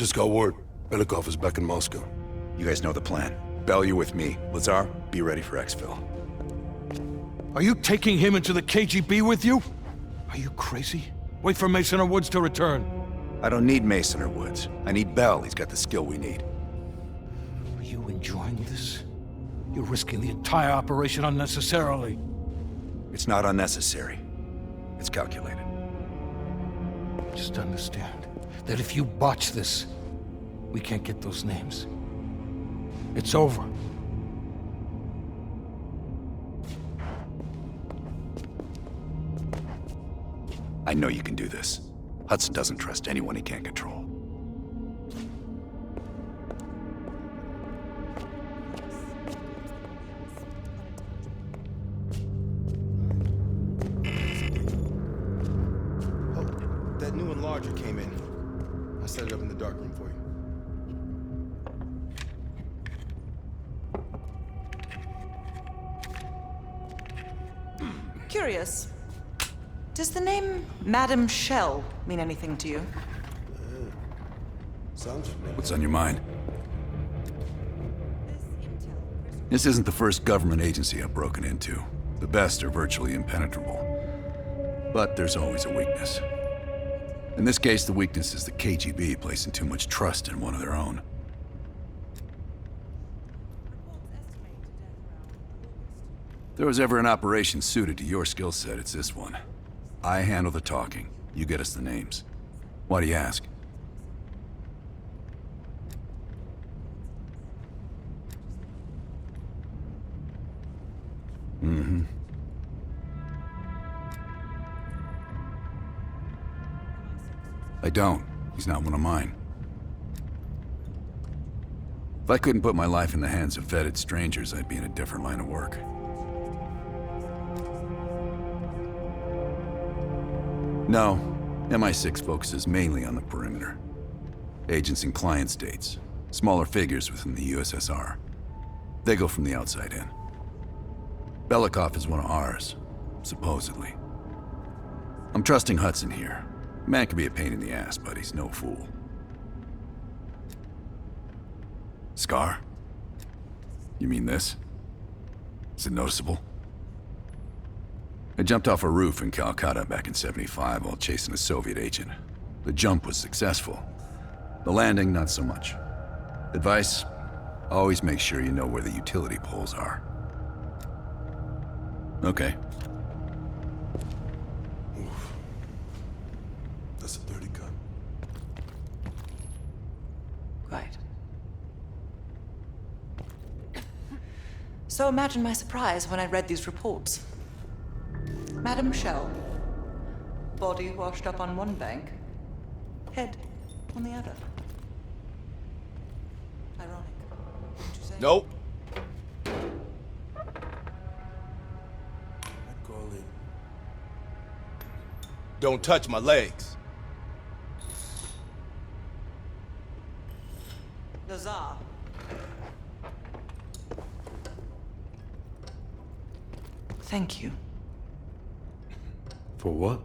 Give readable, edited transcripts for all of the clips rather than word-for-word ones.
Just got word. Belikov is back in Moscow. You guys know the plan. Bell, you're with me. Lazar, be ready for exfil. Are you taking him into the KGB with you? Are you crazy? Wait for Mason or Woods to return. I don't need Mason or Woods. I need Bell. He's got the skill we need. Are you enjoying this? You're risking the entire operation unnecessarily. It's not unnecessary. It's calculated. Just understand that if you botch this, we can't get those names. It's over. I know you can do this. Hudson doesn't trust anyone he can't control. Oh, that new enlarger came in. I set it up in the dark room for you. Curious. Does the name Madam Shell mean anything to you? Sounds familiar. What's on your mind? This isn't the first government agency I've broken into. The best are virtually impenetrable. But there's always a weakness. In this case, the weakness is the KGB placing too much trust in one of their own. If there was ever an operation suited to your skill set, it's this one. I handle the talking. You get us the names. Why do you ask? Mm-hmm. I don't. He's not one of mine. If I couldn't put my life in the hands of vetted strangers, I'd be in a different line of work. No, MI6 focuses mainly on the perimeter. Agents in client states, smaller figures within the USSR. They go from the outside in. Belikov is one of ours, supposedly. I'm trusting Hudson here. Man can be a pain in the ass, but he's no fool. Scar? You mean this? Is it noticeable? I jumped off a roof in Calcutta back in '75 while chasing a Soviet agent. The jump was successful. The landing, not so much. Advice? Always make sure you know where the utility poles are. Okay. Oof. That's a dirty gun. Right. So imagine my surprise when I read these reports. Madam Shell. Body washed up on one bank. Head on the other. Ironic, wouldn't you say? Nope. I'd call in. Don't touch my legs. Lazar. Thank you. For what?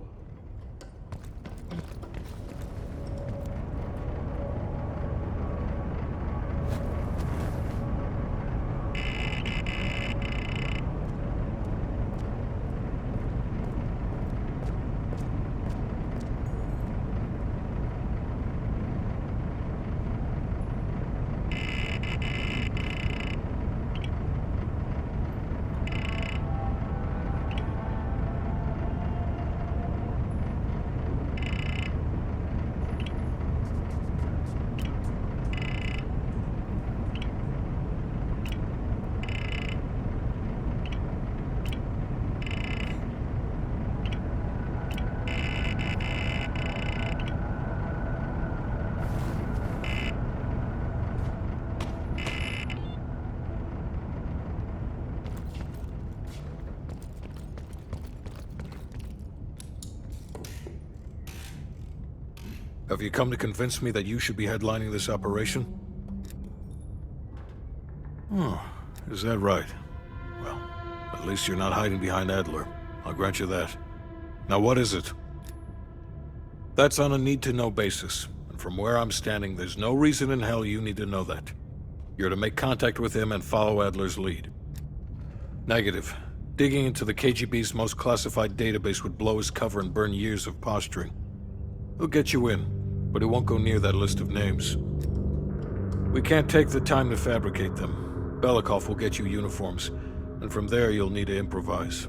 Have you come to convince me that you should be headlining this operation? Oh, is that right? Well, at least you're not hiding behind Adler. I'll grant you that. Now what is it? That's on a need-to-know basis, And from where I'm standing, there's no reason in hell you need to know that. You're to make contact with him and follow Adler's lead. Negative. Digging into the KGB's most classified database would blow his cover and burn years of posturing. He'll get you in, but he won't go near that list of names. We can't take the time to fabricate them. Belikov will get you uniforms, and from there you'll need to improvise.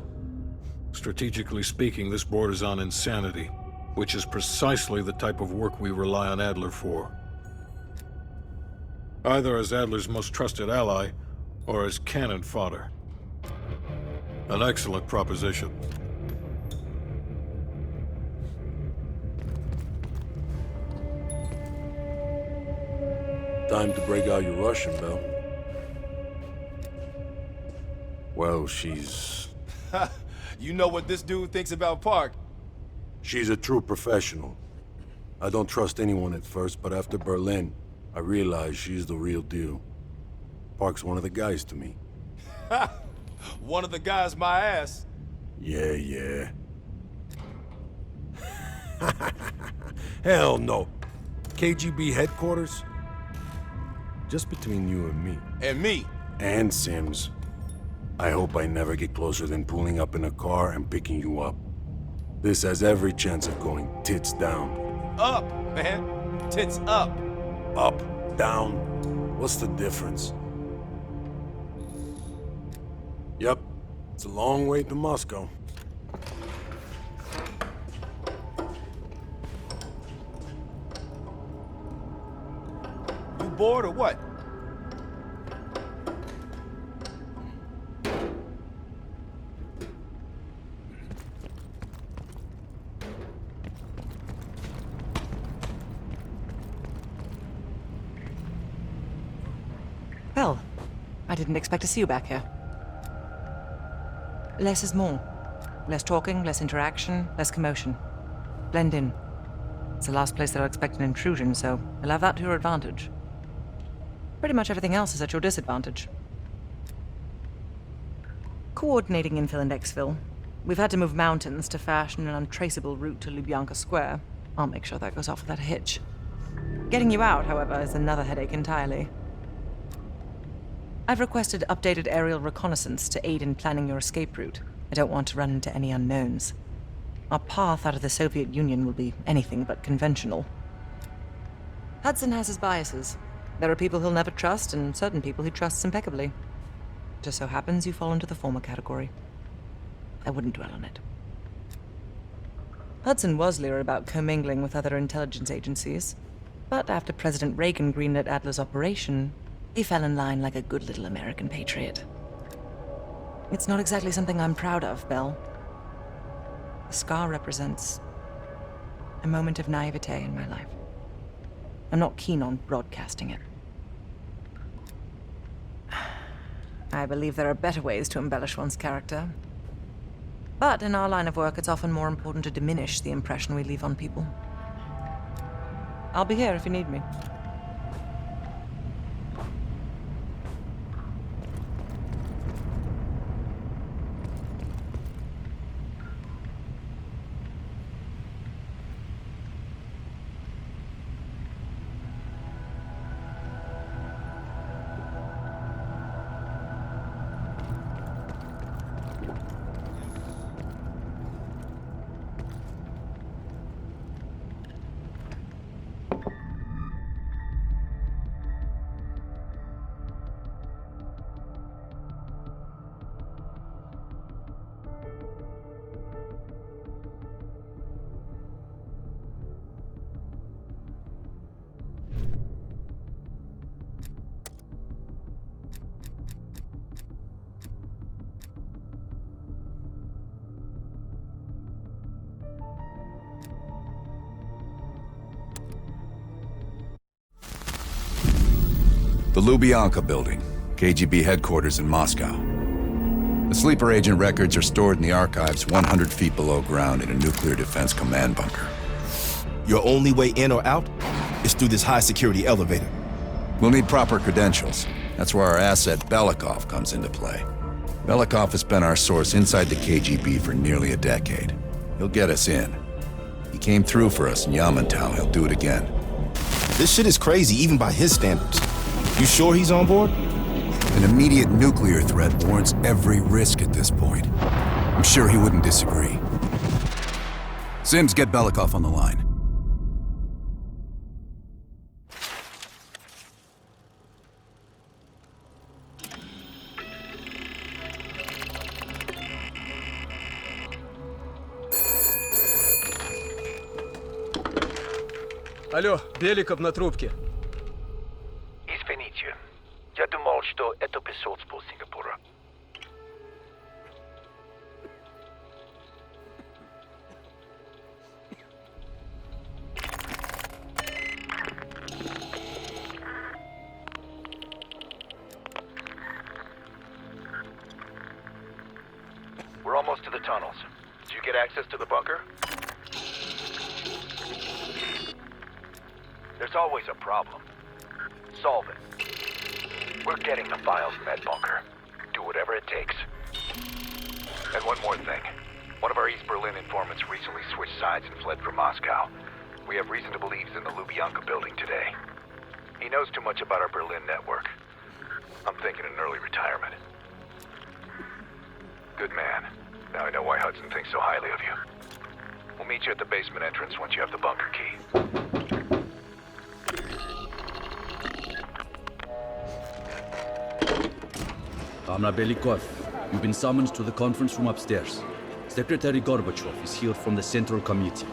Strategically speaking, this borders on insanity, which is precisely the type of work we rely on Adler for. Either as Adler's most trusted ally, or as cannon fodder. An excellent proposition. Time to break out your Russian, Belle. Well, she's You know what this dude thinks about Park? She's a true professional. I don't trust anyone at first, but after Berlin, I realized she's the real deal. Park's one of the guys to me. One of the guys my ass. Yeah. Hell no. KGB headquarters? Just between you and me. And me. And Sims. I hope I never get closer than pulling up in a car and picking you up. This has every chance of going tits down. Up, man. Tits up. Up, down, what's the difference? Yep, it's a long way to Moscow. You bored or what? Well, I didn't expect to see you back here. Less is more. Less talking, less interaction, less commotion. Blend in. It's the last place that I'll expect an intrusion, so you'll have that to your advantage. Pretty much everything else is at your disadvantage. Coordinating infill and exfil. We've had to move mountains to fashion an untraceable route to Lubyanka Square. I'll make sure that goes off without a hitch. Getting you out, however, is another headache entirely. I've requested updated aerial reconnaissance to aid in planning your escape route. I don't want to run into any unknowns. Our path out of the Soviet Union will be anything but conventional. Hudson has his biases. There are people he'll never trust, and certain people he trusts impeccably. Just so happens you fall into the former category. I wouldn't dwell on it. Hudson was leery about commingling with other intelligence agencies, but after President Reagan greenlit Adler's operation, he fell in line like a good little American patriot. It's not exactly something I'm proud of, Belle. The scar represents a moment of naivete in my life. I'm not keen on broadcasting it. I believe there are better ways to embellish one's character. But in our line of work, it's often more important to diminish the impression we leave on people. I'll be here if you need me. The Lubyanka Building, KGB headquarters in Moscow. The sleeper agent records are stored in the archives 100 feet below ground in a nuclear defense command bunker. Your only way in or out is through this high-security elevator. We'll need proper credentials. That's where our asset Belikov comes into play. Belikov has been our source inside the KGB for nearly a decade. He'll get us in. He came through for us in Yamantau. He'll do it again. This shit is crazy, even by his standards. You sure he's on board? An immediate nuclear threat warrants every risk at this point. I'm sure he wouldn't disagree. Sims, get Belikov on the line. Алло, Беликов на трубке. Извините, я думал, что это посольство Сингапура. We're almost to the tunnels. Did you get access to the bunker? There's always a problem. Solve it. We're getting the files in that bunker. Do whatever it takes. And one more thing. One of our East Berlin informants recently switched sides and fled from Moscow. We have reason to believe he's in the Lubyanka Building today. He knows too much about our Berlin network. I'm thinking an early retirement. Good man. Now I know why Hudson thinks so highly of you. We'll meet you at the basement entrance once you have the bunker key. Comrade Belikov, you've been summoned to the conference room upstairs. Secretary Gorbachev is here from the Central Committee.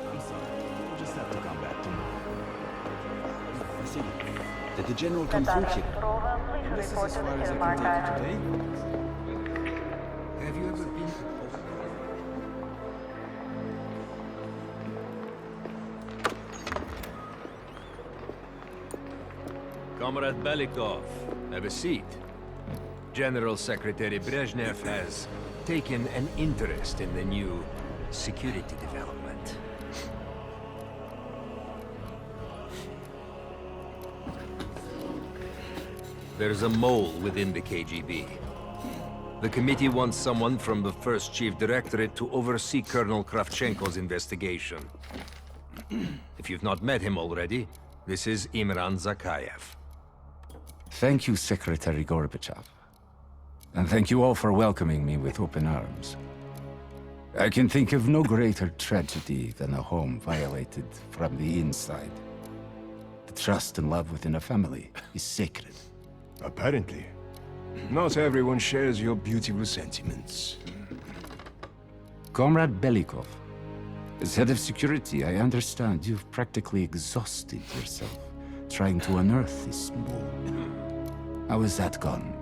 I'm sorry, you'll just have to come back to me. Did the general come through here? This is as far as I can take it today. Have you ever been to Poland? Comrade Belikov, have a seat. General Secretary Brezhnev has taken an interest in the new security development. There's a mole within the KGB. The committee wants someone from the first Chief Directorate to oversee Colonel Kravchenko's investigation. If you've not met him already, this is Imran Zakayev. Thank you, Secretary Gorbachev. And thank you all for welcoming me with open arms. I can think of no greater tragedy than a home violated from the inside. The trust and love within a family is sacred. Apparently. Not everyone shares your beautiful sentiments. Comrade Belikov, as head of security, I understand you've practically exhausted yourself trying to unearth this mole. How has that gone?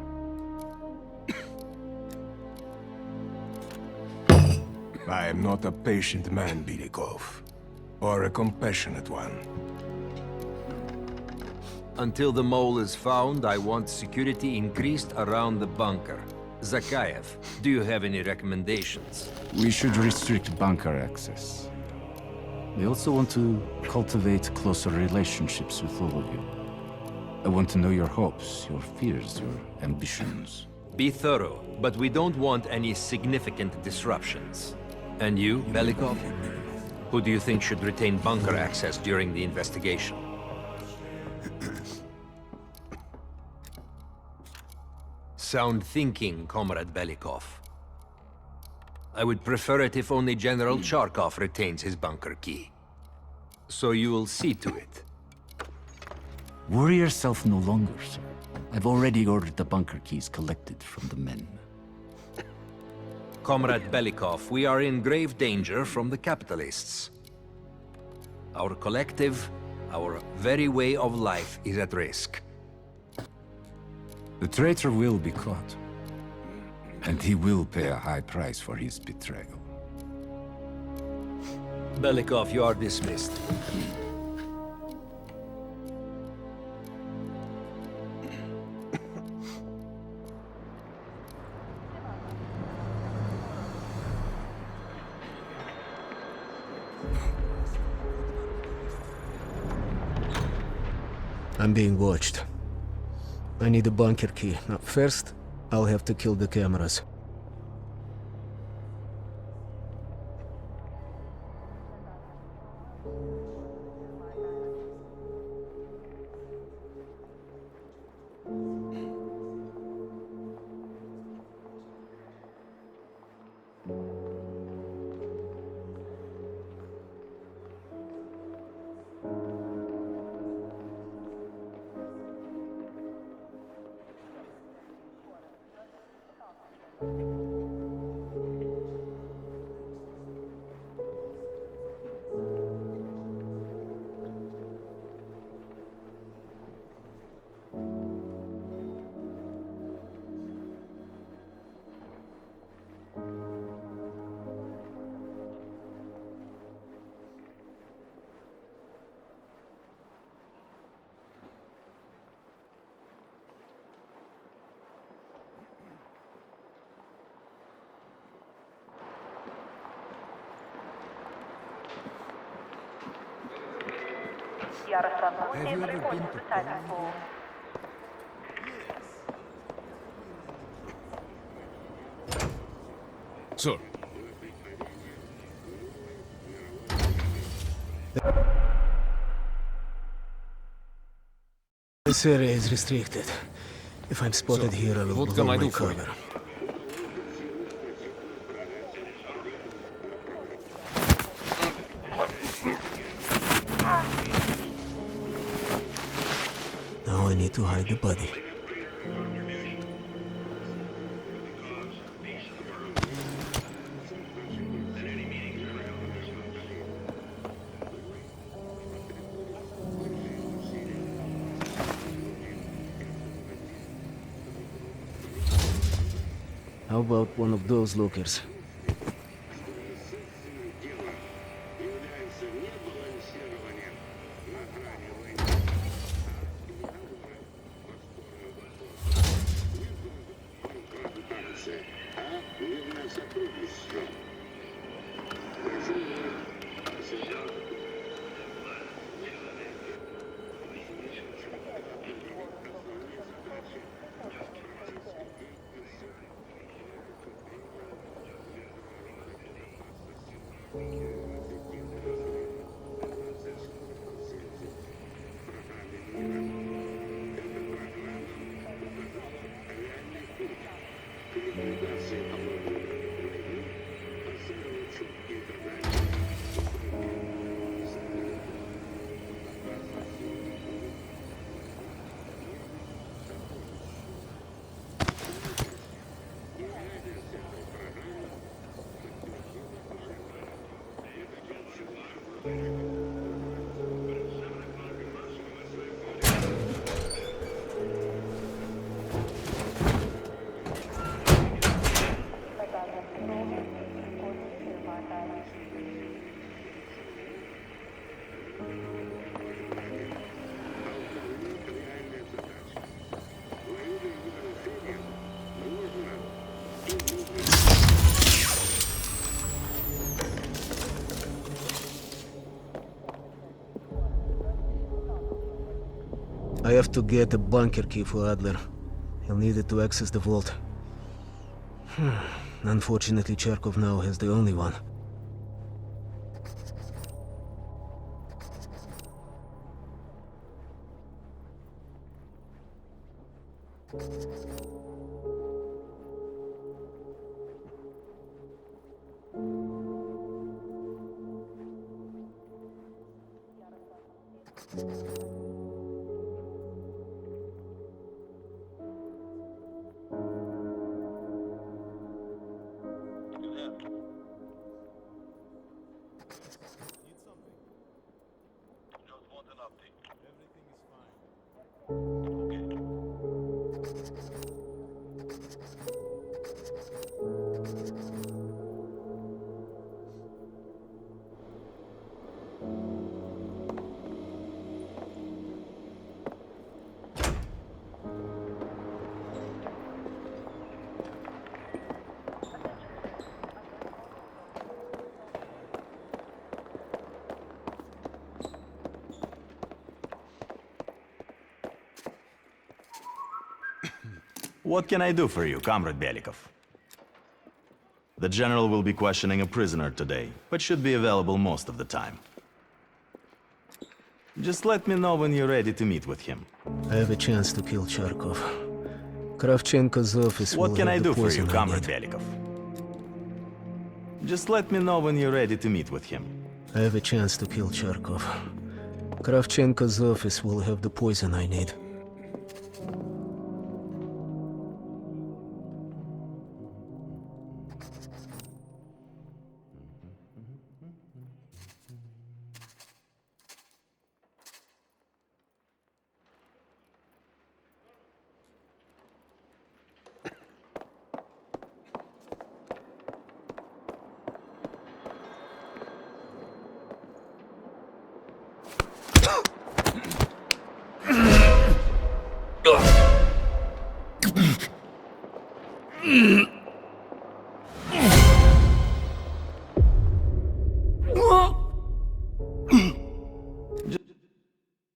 I am not a patient man, Belikov, or a compassionate one. Until the mole is found, I want security increased around the bunker. Zakayev, do you have any recommendations? We should restrict bunker access. We also want to cultivate closer relationships with all of you. I want to know your hopes, your fears, your ambitions. Be thorough, but we don't want any significant disruptions. And you, Belikov? Who do you think should retain bunker access during the investigation? Sound thinking, Comrade Belikov. I would prefer it if only General Charkov retains his bunker key. So you will see to it. Worry yourself no longer, sir. I've already ordered the bunker keys collected from the men. Comrade Belikov, we are in grave danger from the capitalists. Our collective, our very way of life is at risk. The traitor will be caught. And he will pay a high price for his betrayal. Belikov, you are dismissed. I'm being watched. I need a bunker key. Now, first, I'll have to kill the cameras. Have you ever been to Tendo? Sir. This area is restricted. If I'm spotted here, I will blow my cover. Now I need to hide the body. How about one of those lookers? I have to get a bunker key for Adler. He'll need it to access the vault. Unfortunately, Charkov now has the only one. What can I do for you, Comrade Belikov? The General will be questioning a prisoner today, but should be available most of the time. Just let me know when you're ready to meet with him. I have a chance to kill Charkov. Kravchenko's office What will can have I the do for you, poison I Comrade need. Belikov? Just let me know when you're ready to meet with him. I have a chance to kill Charkov. Kravchenko's office will have the poison I need.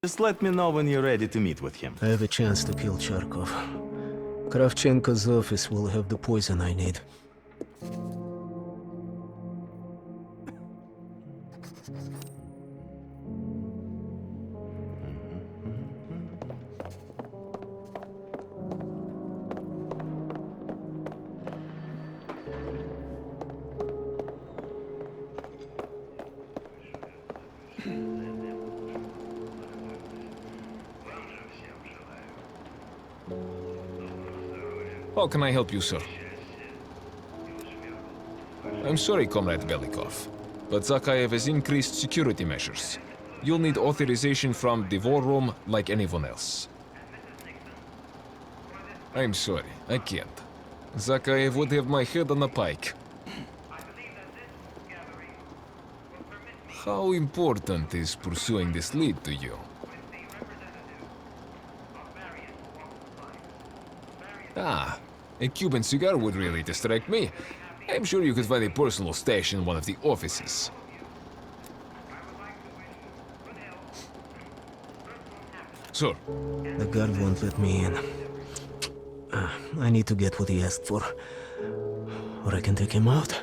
Just let me know when you're ready to meet with him. I have a chance to kill Charkov. Kravchenko's office will have the poison I need. How can I help you, sir? I'm sorry, Comrade Belikov, but Zakhaev has increased security measures. You'll need authorization from the war room like anyone else. I'm sorry, I can't. Zakhaev would have my head on a pike. How important is pursuing this lead to you? Ah, a Cuban cigar would really distract me. I'm sure you could find a personal stash in one of the offices. Sir. The guard won't let me in. I need to get what he asked for, or I can take him out.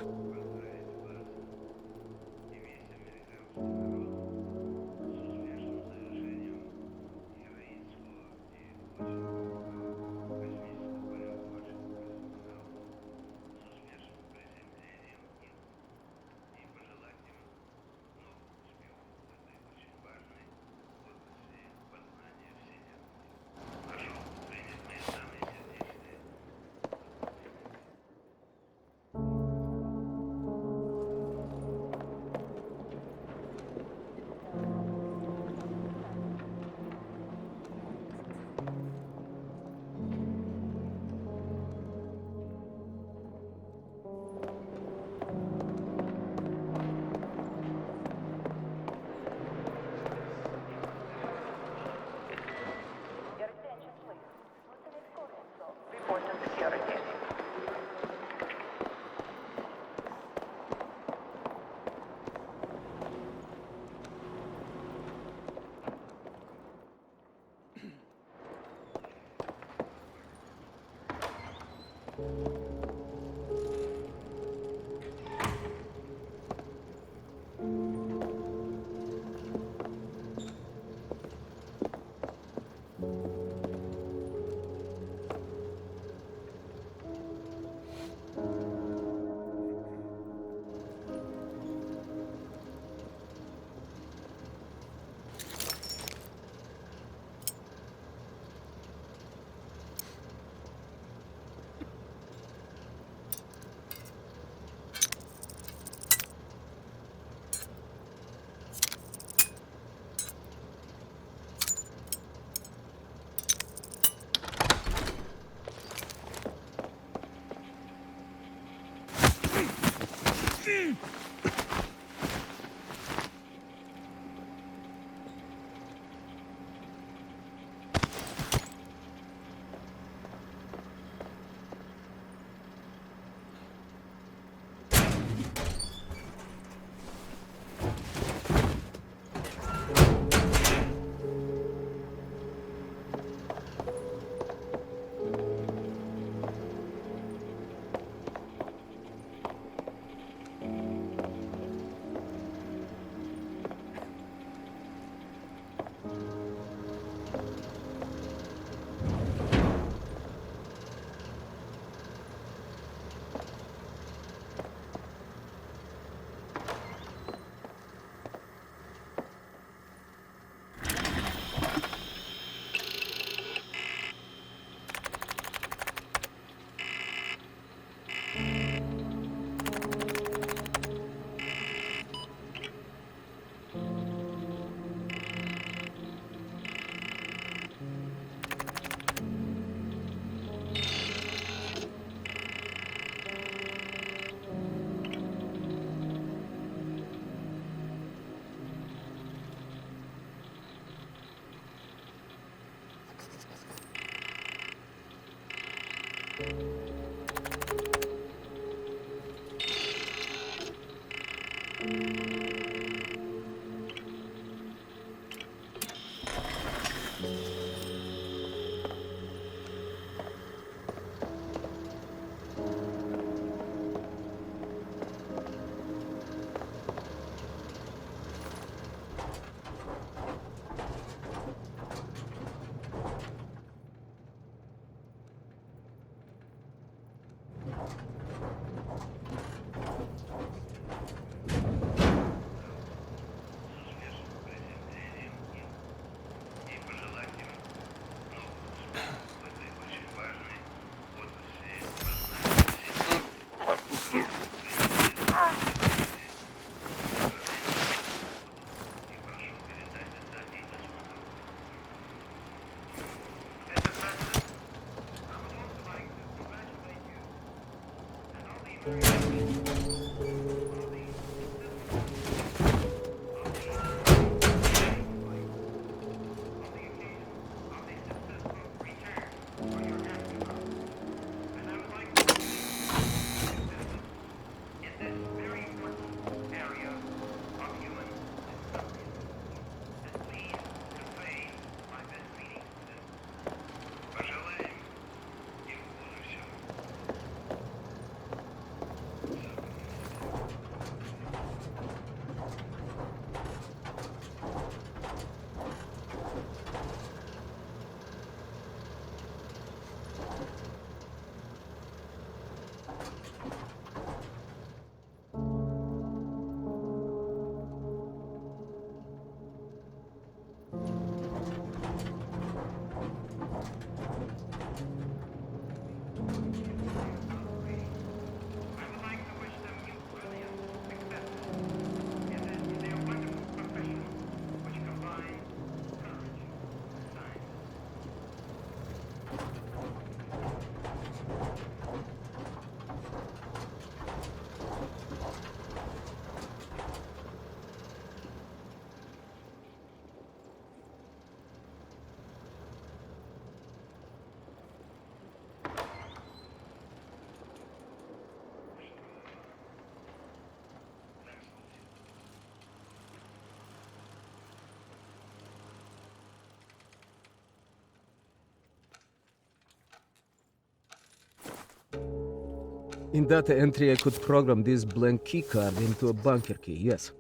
In data entry, I could program this blank keycard into a bunker key, yes.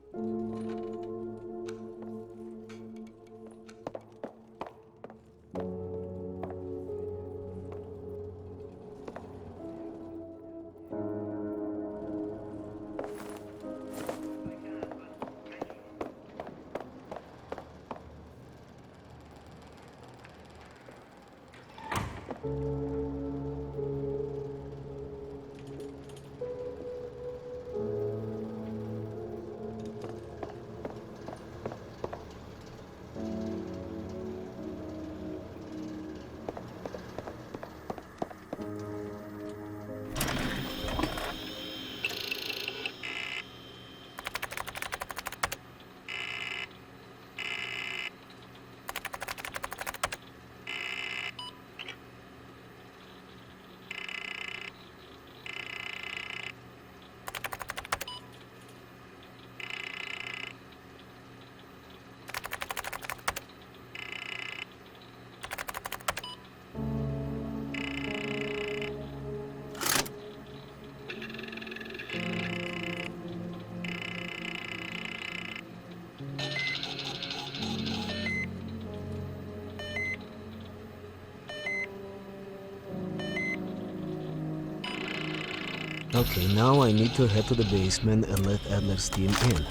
Okay, now I need to head to the basement and let Adler's team in.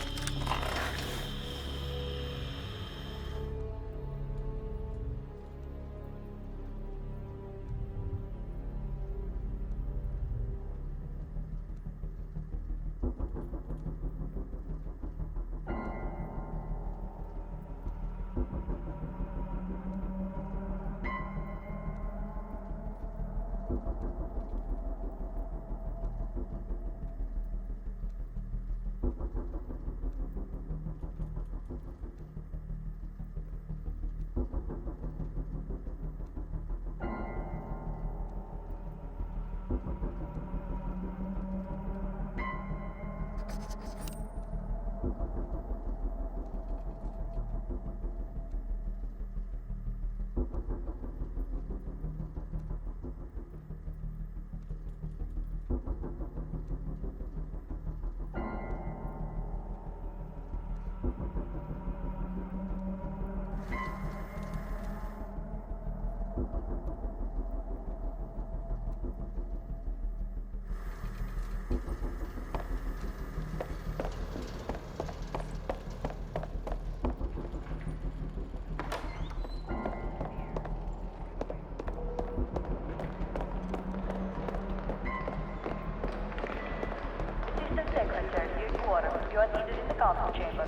You are needed in the council chamber.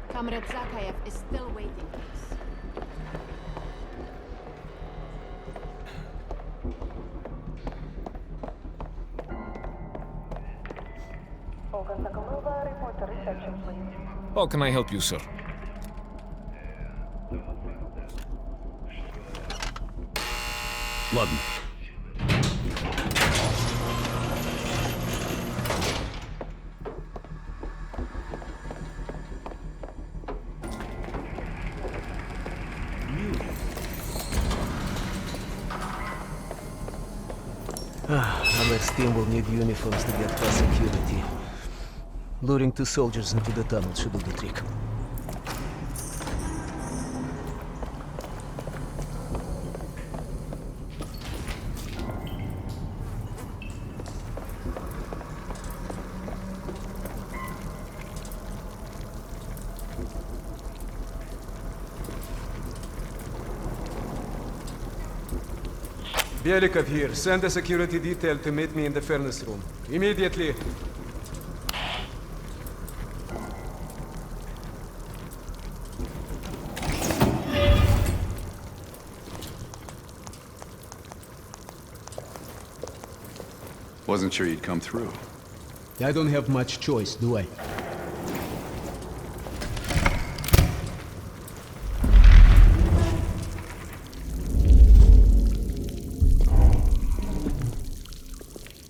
Comrade Zakhaev is still waiting, please. Report to reception, please. How can I help you, sir? Ладно. Adler's team will need uniforms to get past security. Luring 2 soldiers into the tunnel should do the trick. Belikov here. Send a security detail to meet me in the furnace room. Immediately. Wasn't sure you'd come through. I don't have much choice, do I?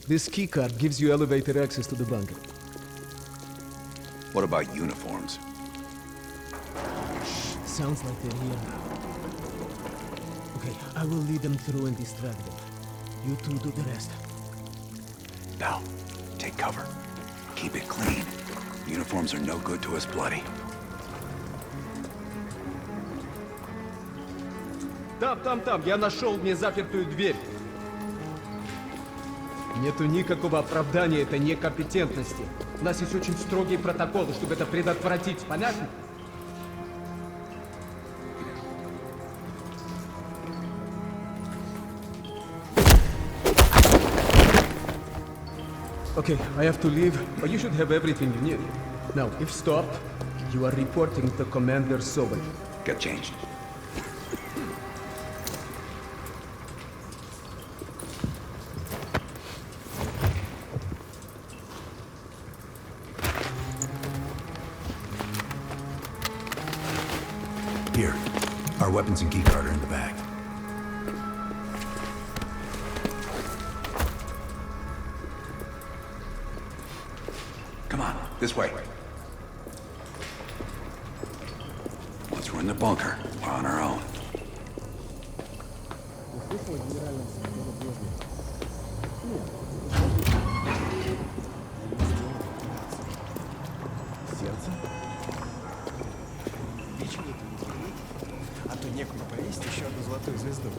This keycard gives you elevator access to the bunker. What about uniforms? Sounds like they're here now. Okay, I will lead them through and distract them. You two do the rest. Now, take cover. Keep it clean. Uniforms are no good to us bloody. Там, я нашел незапертую дверь. Нету никакого оправдания этой некомпетентности. У нас есть очень строгие протоколы, чтобы это предотвратить. Понятно? Okay, I have to leave, but you should have everything you need. Now, if stopped, you are reporting to Commander Sobel. Get changed. Here, our weapons and keycard are in the bag. Come on, this way. Once we're in the bunker, we're on our own. А то некому повесить еще одну золотую звезду.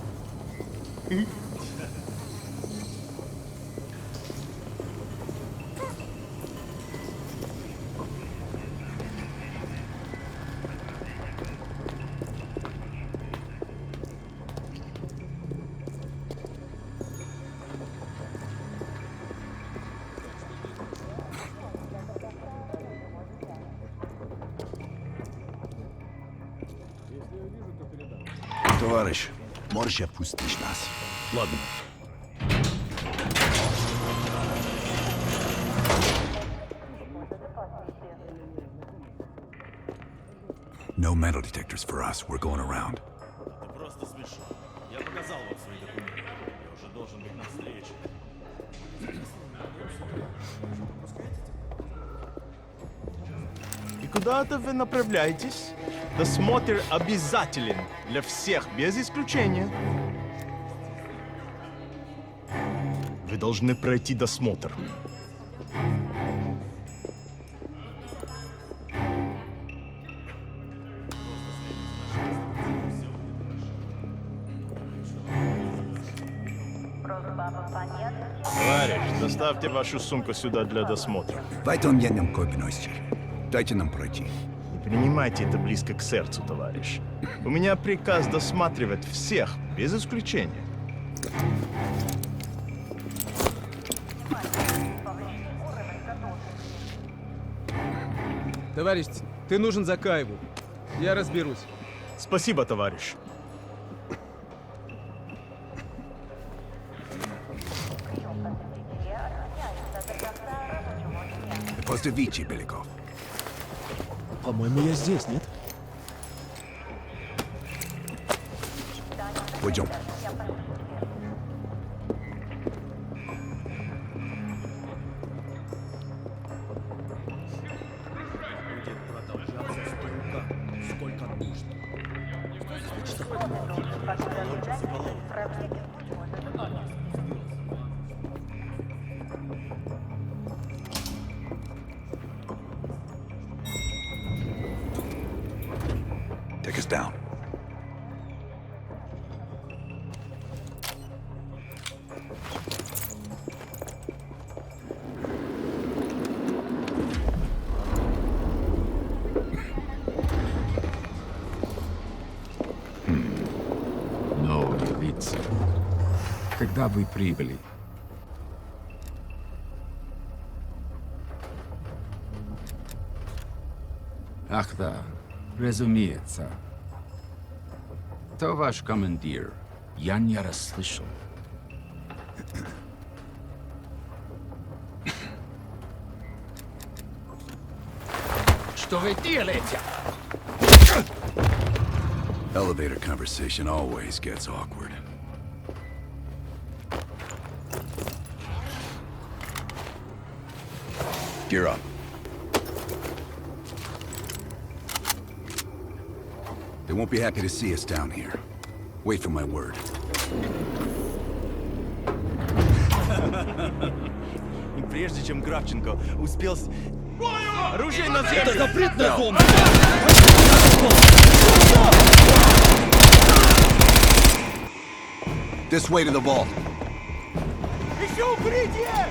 Товарищ, можешь отпустить нас? Ладно. No metal detectors for us. We're going around. Ты просто смешон. Я показал вам свои документы. Я уже должен быть на встрече. И куда-то вы направляетесь? Досмотр обязателен для всех, без исключения. Вы должны пройти досмотр. Товарищ, доставьте вашу сумку сюда для досмотра. Дайте нам пройти. Не принимайте это близко к сердцу, товарищ. У меня приказ досматривать всех, без исключения. Товарищ, ты нужен Закаеву. Я разберусь. Спасибо, товарищ. Поздравичи, Беляков. По-моему, я здесь, нет? Пойдем. Take us down. No, лица. Когда вы прибыли? Ах да, разумеется. Кто ваш командир? Я не расслышал. Что вы делаете? Elevator conversation always gets awkward. Gear up. They won't be happy to see us down here. Wait for my word. И прежде чем Кравченко успел... Оружие на землю! Это запретная зона! This way to the vault. Еще укрытие!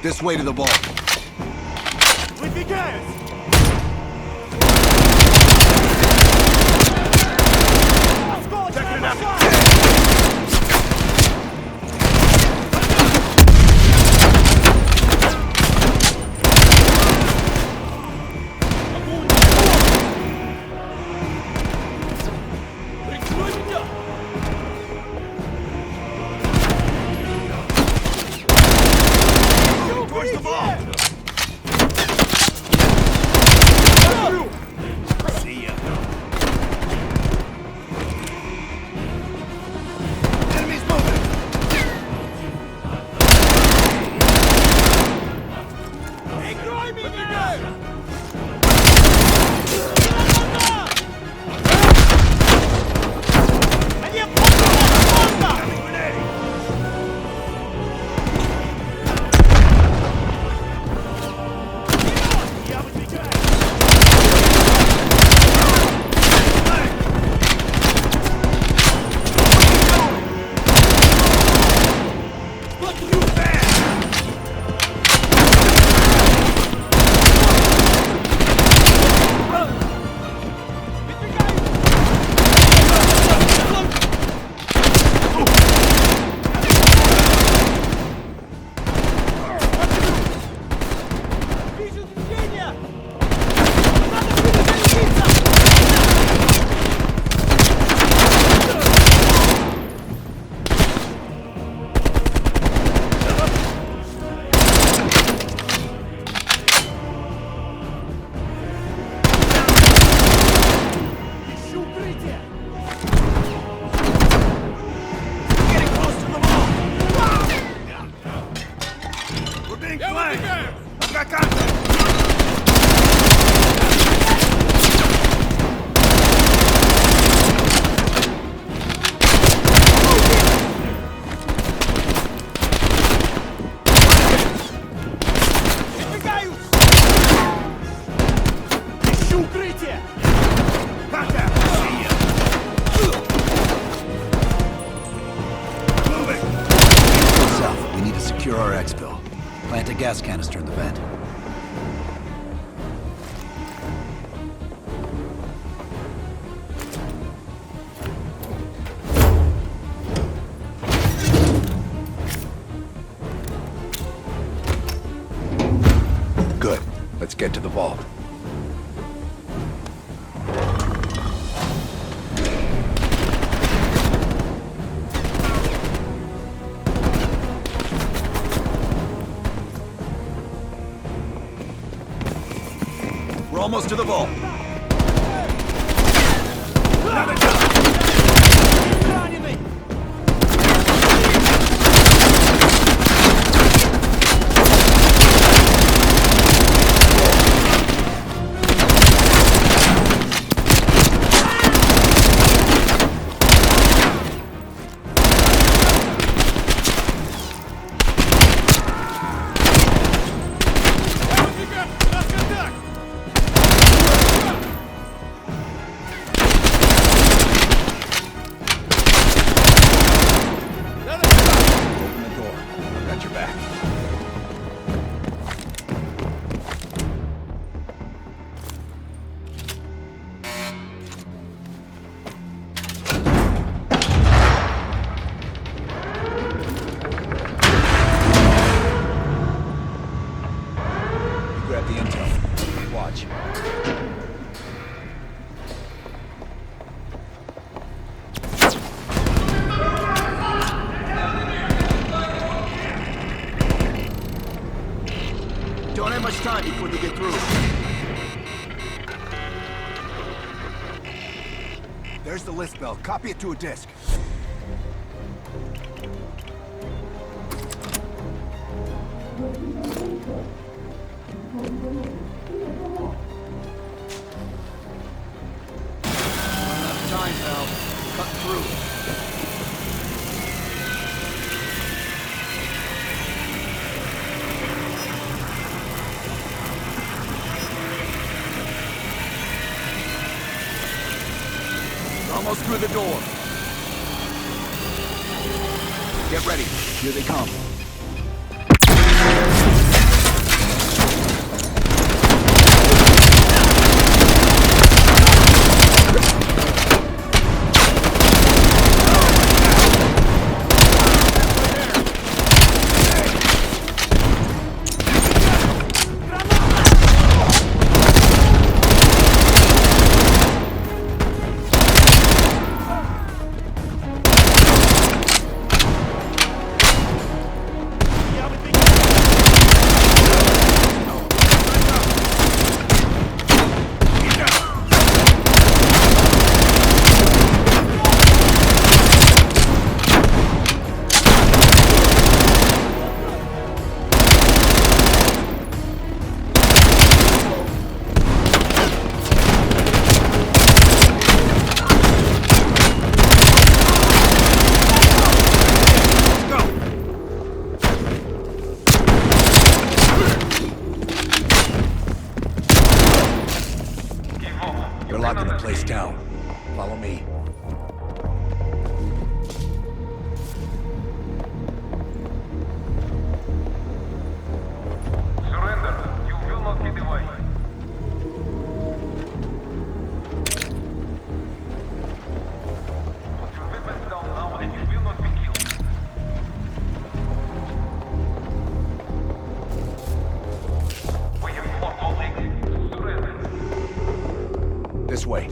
This way to the vault. Выдвигаюсь! gas canister in the vent. Good. Let's get to the vault. We're almost to the vault. Don't have much time before they get through. There's the list bell. Copy it to a disk. Enough time, pal. Cut through. Almost through the door. Get ready. Here they come. This way.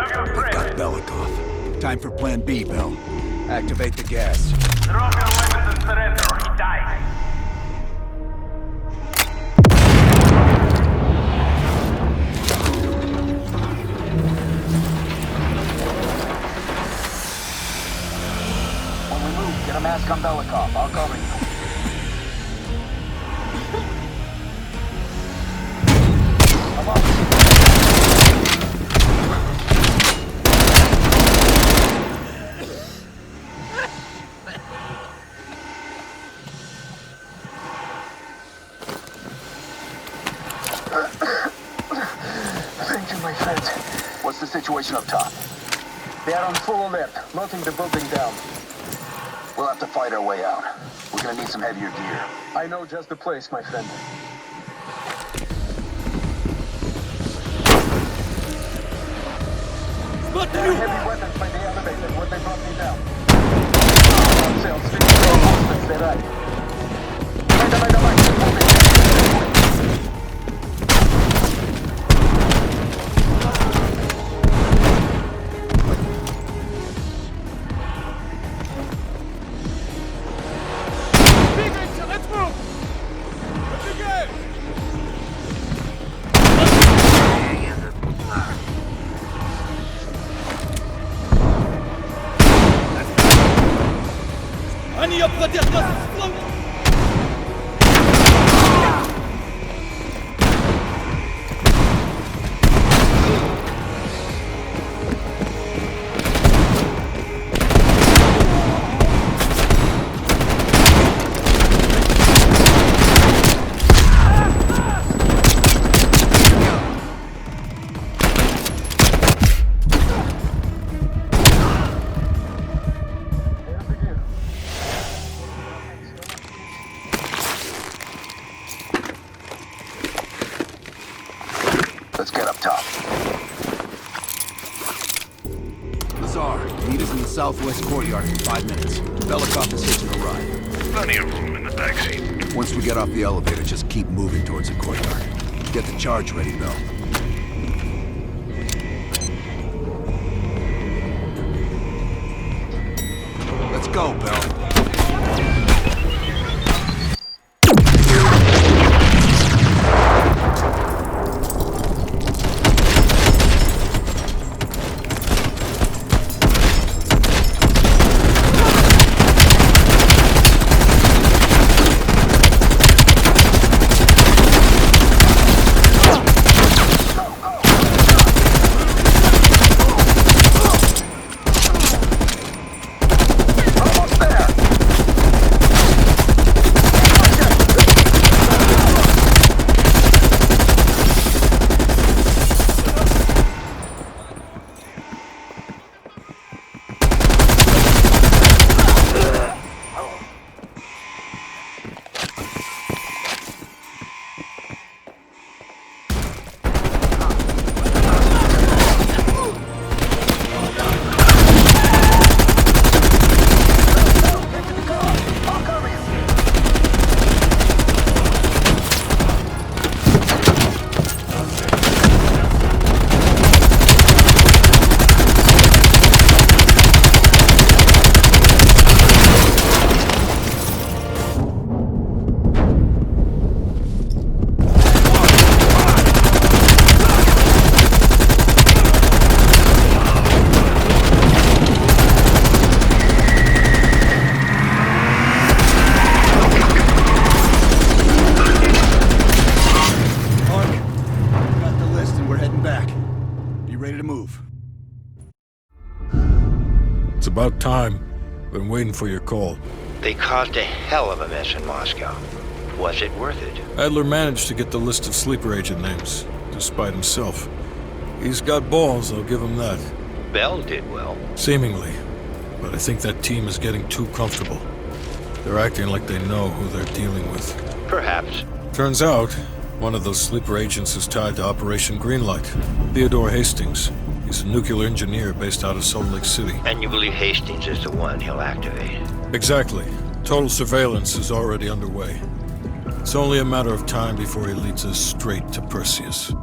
They've got Belikov. Time for Plan B, Bell. Activate the gas. Drop your weapons and surrender or he dies. When we move, get a mask on Belikov. I'll cover you. Come on. Thank you, my friend. What's the situation up top? They are on full alert, locking the building down. We'll have to fight our way out. We're gonna need some heavier gear. I know just the place, my friend. There are heavy weapons by the elevator where they brought me down. Cells, reinforcements, they're right. Они обладают нас словом! Let's get up top. Lazar, meet us in the southwest courtyard in 5 minutes. Belikov is hitching a ride. Plenty of room in the backseat. Once we get off the elevator, just keep moving towards the courtyard. Get the charge ready, Bell. Let's go, Bell. About time. Been waiting for your call. They caused a hell of a mess in Moscow. Was it worth it? Adler managed to get the list of sleeper agent names, despite himself. He's got balls, I'll give him that. Bell did well. Seemingly. But I think that team is getting too comfortable. They're acting like they know who they're dealing with. Perhaps. Turns out, one of those sleeper agents is tied to Operation Greenlight. Theodore Hastings. He's a nuclear engineer based out of Salt Lake City. And you believe Hastings is the one he'll activate? Exactly. Total surveillance is already underway. It's only a matter of time before he leads us straight to Perseus.